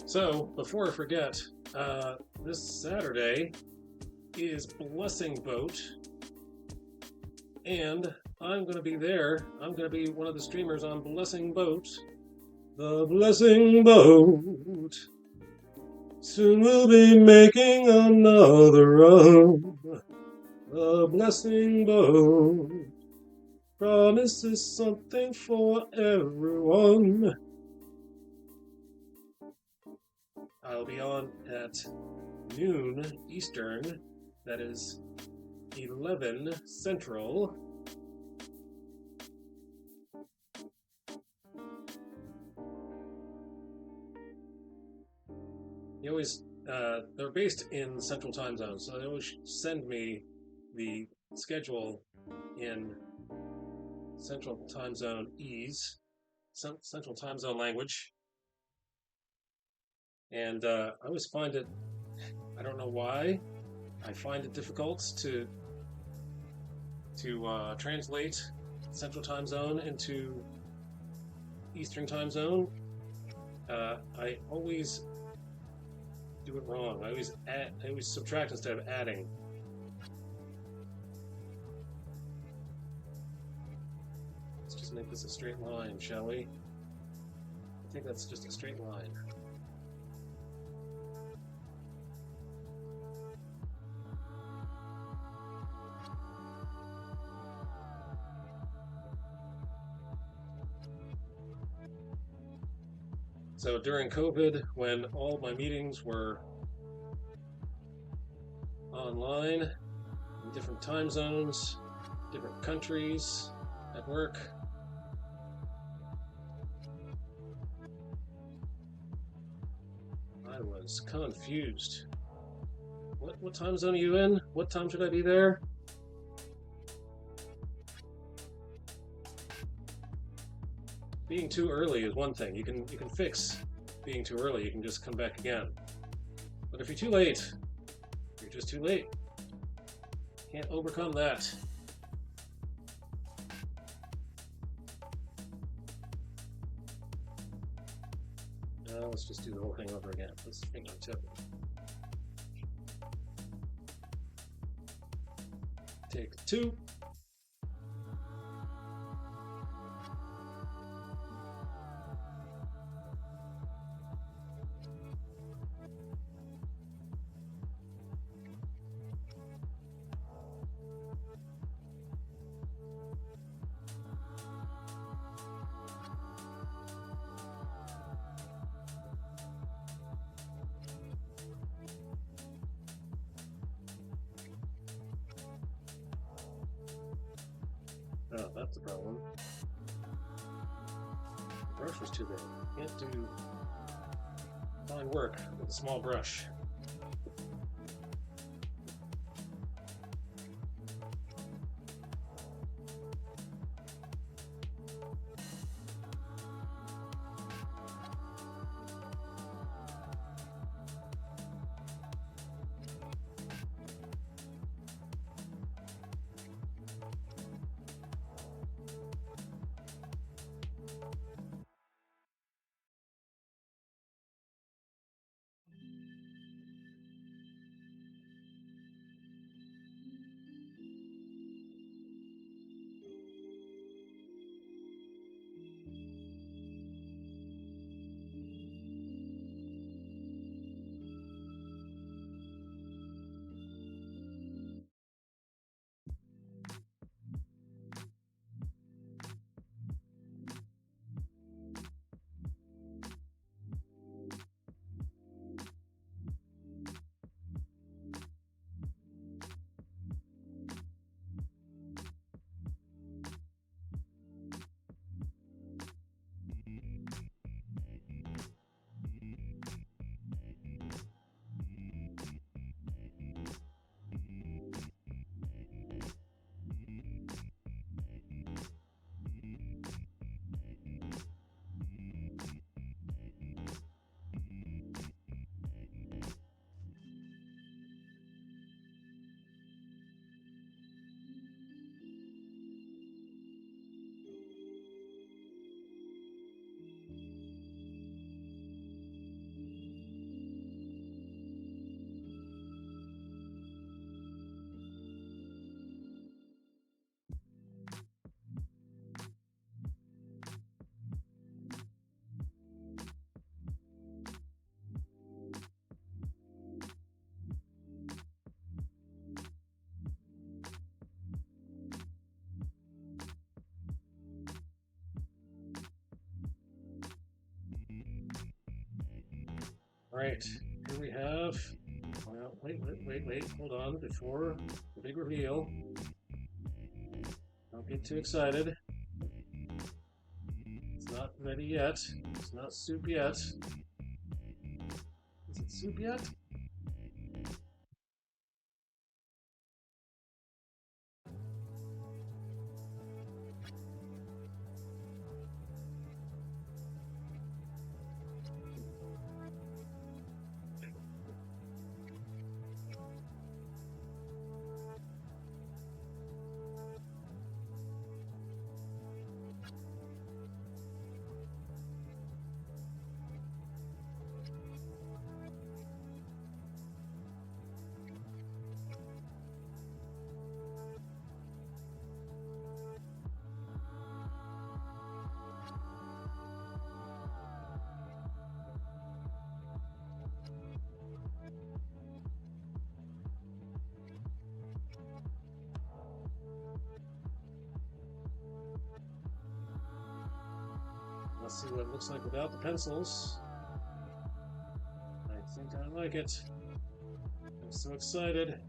So, before I forget, this Saturday is Blessing Boat, and I'm going to be there. I'm going to be one of the streamers on Blessing Boat. The Blessing Boat. Soon we'll be making another run. The Blessing Boat promises something for everyone. I'll be on at noon Eastern, that is 11 Central. You always, they're based in Central Time Zone, so they always send me the schedule in Central Time Zone ease, Central Time Zone language, and I always find it, I don't know why, I find it difficult to translate Central Time Zone into Eastern Time Zone. I always do it wrong. I always subtract instead of adding. Let's just make this a straight line, shall we? I think that's just a straight line. So during COVID, when all my meetings were online, in different time zones, different countries, at work, I was confused. What time zone are you in? What time should I be there? Being too early is one thing. You can fix being too early. You can just come back again. But if you're too late, you're just too late. Can't overcome that. Now let's just do the whole thing over again. Let's hang on tip. Take two. Oh, that's the problem. The brush was too big. Can't do fine work with a small brush. Right, here we have. Well, wait, hold on. Before the big reveal, don't get too excited. It's not ready yet. It's not soup yet. Is it soup yet? Let's see what it looks like without the pencils. I think I like it. I'm so excited.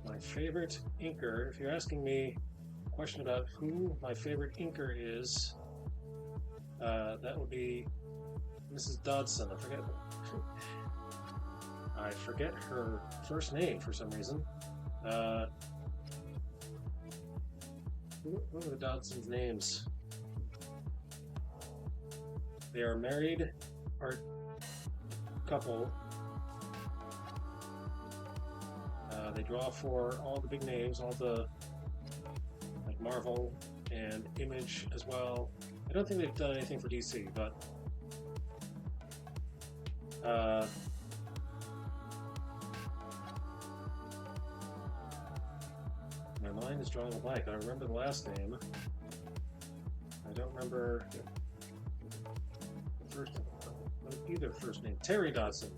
My favorite inker, if you're asking me a question about who my favorite inker is, that would be Mrs. Dodson. I forget her first name for some reason. What are the Dodsons' names? They are married art couple. They draw for all the big names, all the like Marvel and Image as well. I don't think they've done anything for DC, but my mind is drawing a blank. I remember the last name. I don't remember the first, either first name. Terry Dodson.